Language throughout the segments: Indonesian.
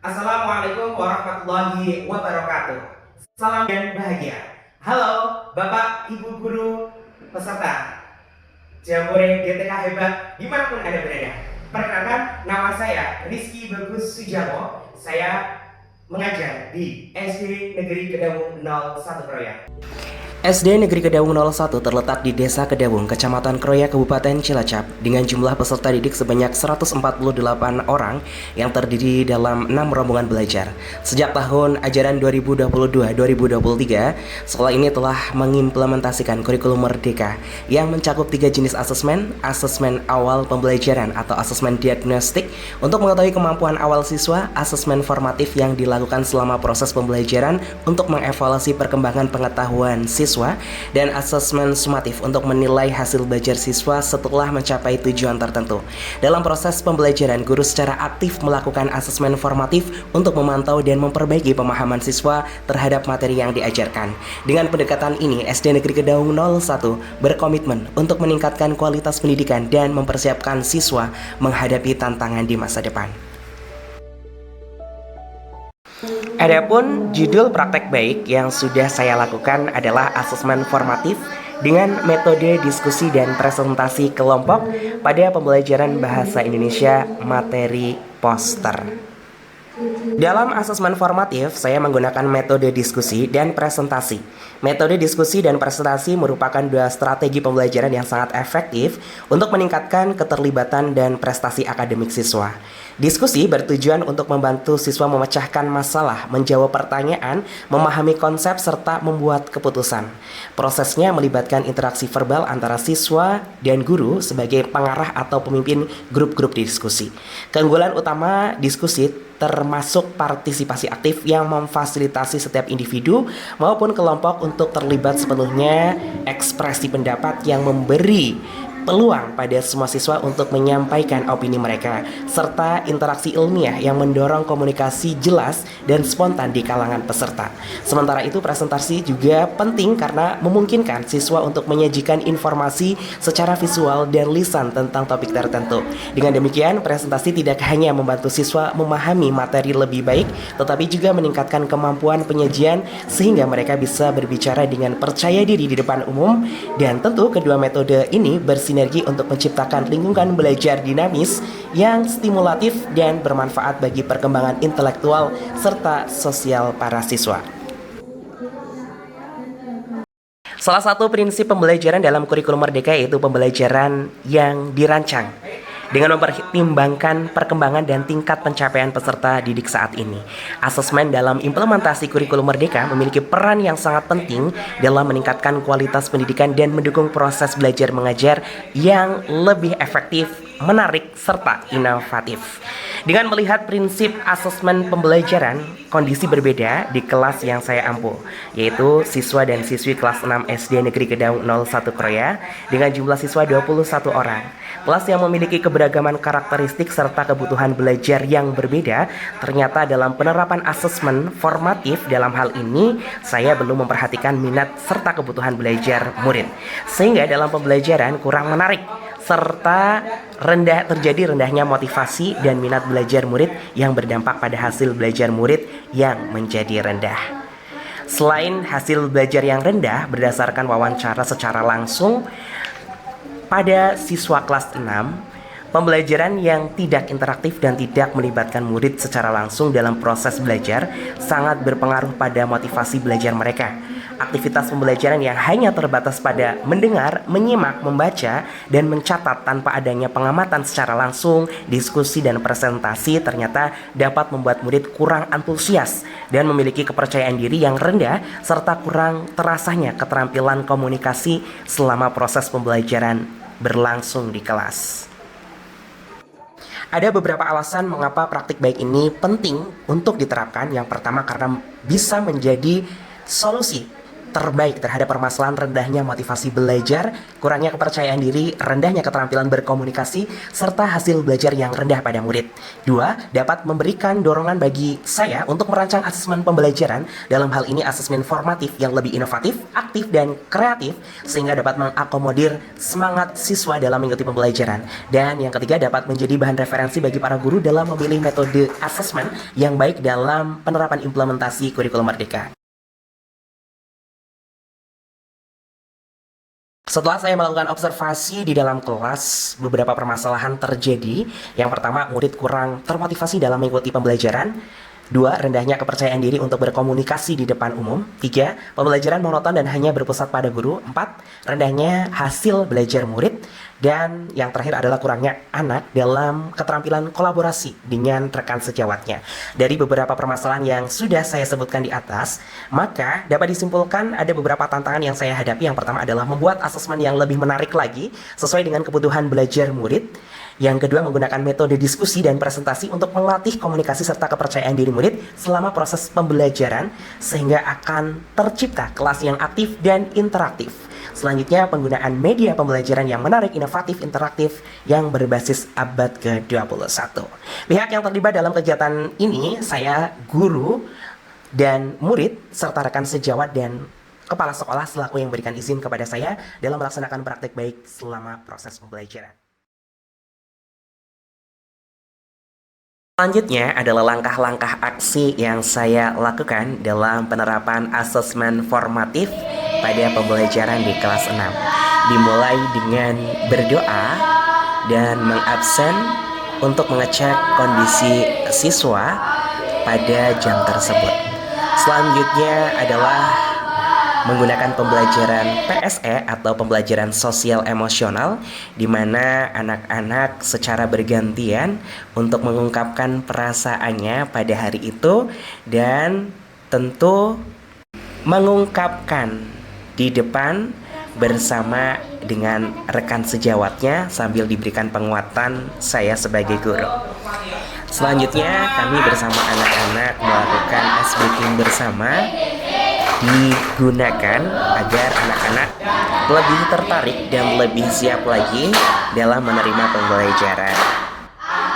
Assalamualaikum warahmatullahi wabarakatuh. Salam dan bahagia. Halo, Bapak, Ibu guru, peserta Jambore GTK hebat dimanapun Anda berada. Perkenalkan, nama saya Rizky Bagus Sujamo. Saya mengajar di SD Negeri Kedawung 01 Kroya. SD Negeri Kedawung 01 terletak di Desa Kedawung, Kecamatan Kroya, Kabupaten Cilacap, dengan jumlah peserta didik sebanyak 148 orang yang terdiri dalam 6 rombongan belajar. Sejak tahun ajaran 2022-2023, sekolah ini telah mengimplementasikan kurikulum Merdeka yang mencakup 3 jenis asesmen: asesmen awal pembelajaran atau asesmen diagnostik untuk mengetahui kemampuan awal siswa, asesmen formatif yang dilakukan selama proses pembelajaran untuk mengevaluasi perkembangan pengetahuan siswa, dan asesmen sumatif untuk menilai hasil belajar siswa setelah mencapai tujuan tertentu. Dalam proses pembelajaran, guru secara aktif melakukan asesmen formatif untuk memantau dan memperbaiki pemahaman siswa terhadap materi yang diajarkan. Dengan pendekatan ini, SD Negeri Kedawung 01 berkomitmen untuk meningkatkan kualitas pendidikan dan mempersiapkan siswa menghadapi tantangan di masa depan. Adapun judul praktek baik yang sudah saya lakukan adalah asesmen formatif dengan metode diskusi dan presentasi kelompok pada pembelajaran bahasa Indonesia materi poster. Dalam asesmen formatif, saya menggunakan metode diskusi dan presentasi. Metode diskusi dan presentasi merupakan dua strategi pembelajaran yang sangat efektif untuk meningkatkan keterlibatan dan prestasi akademik siswa. Diskusi bertujuan untuk membantu siswa memecahkan masalah, menjawab pertanyaan, memahami konsep, serta membuat keputusan. Prosesnya melibatkan interaksi verbal antara siswa dan guru sebagai pengarah atau pemimpin grup-grup diskusi. Keunggulan utama diskusi termasuk partisipasi aktif yang memfasilitasi setiap individu maupun kelompok untuk terlibat sepenuhnya, ekspresi pendapat yang memberi peluang pada semua siswa untuk menyampaikan opini mereka, serta interaksi ilmiah yang mendorong komunikasi jelas dan spontan di kalangan peserta. Sementara itu, presentasi juga penting karena memungkinkan siswa untuk menyajikan informasi secara visual dan lisan tentang topik tertentu. Dengan demikian, presentasi tidak hanya membantu siswa memahami materi lebih baik, tetapi juga meningkatkan kemampuan penyajian sehingga mereka bisa berbicara dengan percaya diri di depan umum. Dan tentu kedua metode ini bersinergi untuk menciptakan lingkungan belajar dinamis yang stimulatif dan bermanfaat bagi perkembangan intelektual serta sosial para siswa. Salah satu prinsip pembelajaran dalam kurikulum Merdeka yaitu pembelajaran yang dirancang dengan mempertimbangkan perkembangan dan tingkat pencapaian peserta didik saat ini. Asesmen dalam implementasi kurikulum Merdeka memiliki peran yang sangat penting dalam meningkatkan kualitas pendidikan dan mendukung proses belajar mengajar yang lebih efektif, menarik, serta inovatif. Dengan melihat prinsip asesmen pembelajaran, kondisi berbeda di kelas yang saya ampu, yaitu siswa dan siswi kelas 6 SD Negeri Kedawung 01 Kroya dengan jumlah siswa 21 orang. Kelas yang memiliki keberagaman karakteristik serta kebutuhan belajar yang berbeda, ternyata dalam penerapan asesmen formatif dalam hal ini, saya belum memperhatikan minat serta kebutuhan belajar murid. Sehingga dalam pembelajaran kurang menarik, serta terjadi rendahnya motivasi dan minat belajar murid yang berdampak pada hasil belajar murid yang menjadi rendah. Selain hasil belajar yang rendah berdasarkan wawancara secara langsung, pada siswa kelas 6, pembelajaran yang tidak interaktif dan tidak melibatkan murid secara langsung dalam proses belajar sangat berpengaruh pada motivasi belajar mereka. Aktivitas pembelajaran yang hanya terbatas pada mendengar, menyimak, membaca, dan mencatat tanpa adanya pengamatan secara langsung, diskusi, dan presentasi ternyata dapat membuat murid kurang antusias dan memiliki kepercayaan diri yang rendah serta kurang terasanya keterampilan komunikasi selama proses pembelajaran berlangsung di kelas. Ada beberapa alasan mengapa praktik baik ini penting untuk diterapkan. Yang pertama, karena bisa menjadi solusi terbaik terhadap permasalahan rendahnya motivasi belajar, kurangnya kepercayaan diri, rendahnya keterampilan berkomunikasi, serta hasil belajar yang rendah pada murid. 2. Dapat memberikan dorongan bagi saya untuk merancang asesmen pembelajaran, dalam hal ini asesmen formatif yang lebih inovatif, aktif, dan kreatif, sehingga dapat mengakomodir semangat siswa dalam mengikuti pembelajaran. Dan yang ketiga, dapat menjadi bahan referensi bagi para guru dalam memilih metode asesmen yang baik dalam penerapan implementasi kurikulum Merdeka. Setelah saya melakukan observasi di dalam kelas, beberapa permasalahan terjadi. Yang pertama, murid kurang termotivasi dalam mengikuti pembelajaran. 2. Rendahnya kepercayaan diri untuk berkomunikasi di depan umum. 3. Pembelajaran monoton dan hanya berpusat pada guru. 4. Rendahnya hasil belajar murid. Dan yang terakhir adalah kurangnya anak dalam keterampilan kolaborasi dengan rekan sejawatnya. Dari beberapa permasalahan yang sudah saya sebutkan di atas, maka dapat disimpulkan ada beberapa tantangan yang saya hadapi. Yang pertama adalah membuat asesmen yang lebih menarik lagi sesuai dengan kebutuhan belajar murid. Yang kedua, menggunakan metode diskusi dan presentasi untuk melatih komunikasi serta kepercayaan diri murid selama proses pembelajaran, sehingga akan tercipta kelas yang aktif dan interaktif. Selanjutnya, penggunaan media pembelajaran yang menarik, inovatif, interaktif, yang berbasis abad ke-21. Pihak yang terlibat dalam kegiatan ini, saya, guru, dan murid, serta rekan sejawat dan kepala sekolah selaku yang memberikan izin kepada saya dalam melaksanakan praktek baik selama proses pembelajaran. Selanjutnya adalah langkah-langkah aksi yang saya lakukan dalam penerapan asesmen formatif pada pembelajaran di kelas 6. Dimulai dengan berdoa dan mengabsen untuk mengecek kondisi siswa pada jam tersebut. Selanjutnya adalah menggunakan pembelajaran PSE atau pembelajaran sosial emosional, di mana anak-anak secara bergantian untuk mengungkapkan perasaannya pada hari itu dan tentu mengungkapkan di depan bersama dengan rekan sejawatnya sambil diberikan penguatan saya sebagai guru. Selanjutnya kami bersama anak-anak melakukan ice breaking bersama, digunakan agar anak-anak lebih tertarik dan lebih siap lagi dalam menerima pembelajaran.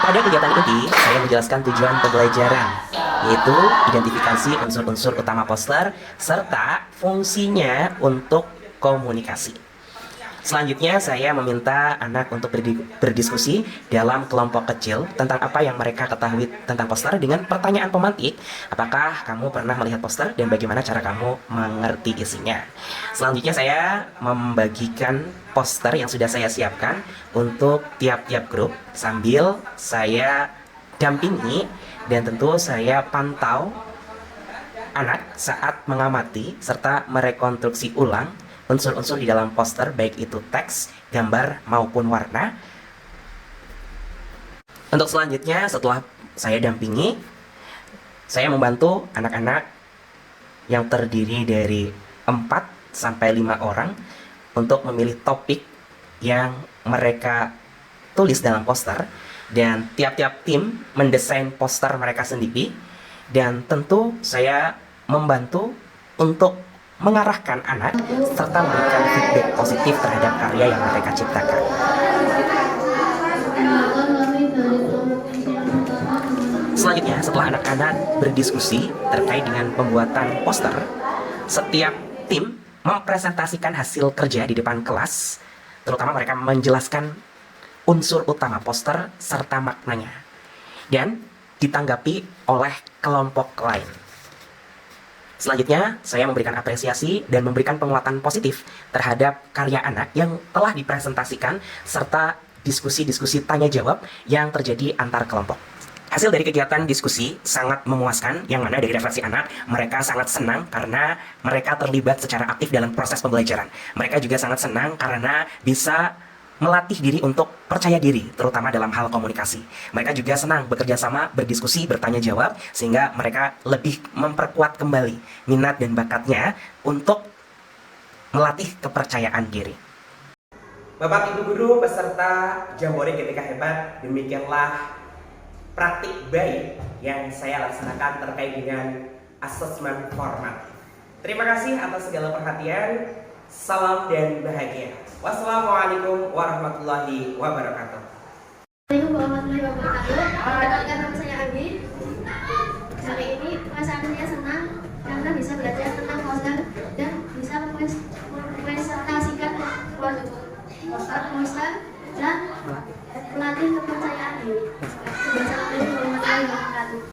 Pada kegiatan ini, saya menjelaskan tujuan pembelajaran, yaitu identifikasi unsur-unsur utama poster serta fungsinya untuk komunikasi. Selanjutnya, saya meminta anak untuk berdiskusi dalam kelompok kecil tentang apa yang mereka ketahui tentang poster dengan pertanyaan pemantik. Apakah kamu pernah melihat poster dan bagaimana cara kamu mengerti isinya? Selanjutnya, saya membagikan poster yang sudah saya siapkan untuk tiap-tiap grup sambil saya dampingi dan tentu saya pantau anak saat mengamati serta merekonstruksi ulang unsur-unsur di dalam poster, baik itu teks, gambar, maupun warna. Untuk selanjutnya, setelah saya dampingi, saya membantu anak-anak yang terdiri dari 4-5 orang untuk memilih topik yang mereka tulis dalam poster, dan tiap-tiap tim mendesain poster mereka sendiri, dan tentu saya membantu untuk mengarahkan anak serta memberikan feedback positif terhadap karya yang mereka ciptakan. Selanjutnya, setelah anak-anak berdiskusi terkait dengan pembuatan poster, setiap tim mempresentasikan hasil kerja di depan kelas, terutama mereka menjelaskan unsur utama poster serta maknanya, dan ditanggapi oleh kelompok lain. Selanjutnya, saya memberikan apresiasi dan memberikan penguatan positif terhadap karya anak yang telah dipresentasikan serta diskusi-diskusi tanya-jawab yang terjadi antar kelompok. Hasil dari kegiatan diskusi sangat memuaskan, yang mana dari refleksi anak, mereka sangat senang karena mereka terlibat secara aktif dalam proses pembelajaran. Mereka juga sangat senang karena bisa melatih diri untuk percaya diri, terutama dalam hal komunikasi. Mereka juga senang bekerja sama, berdiskusi, bertanya jawab, sehingga mereka lebih memperkuat kembali minat dan bakatnya untuk melatih kepercayaan diri. Bapak Ibu Guru peserta Jambore GTK Hebat, demikianlah praktik baik yang saya laksanakan terkait dengan asesmen formatif. Terima kasih atas segala perhatian. Salam dan bahagia. Wassalamualaikum warahmatullahi wabarakatuh. Assalamualaikum warahmatullahi wabarakatuh. Perkenalkan, nama saya Agi. Hari ini perasaan saya senang karena bisa belajar tentang monster dan bisa mempresentasikan monster dan melatih kepercayaan diri.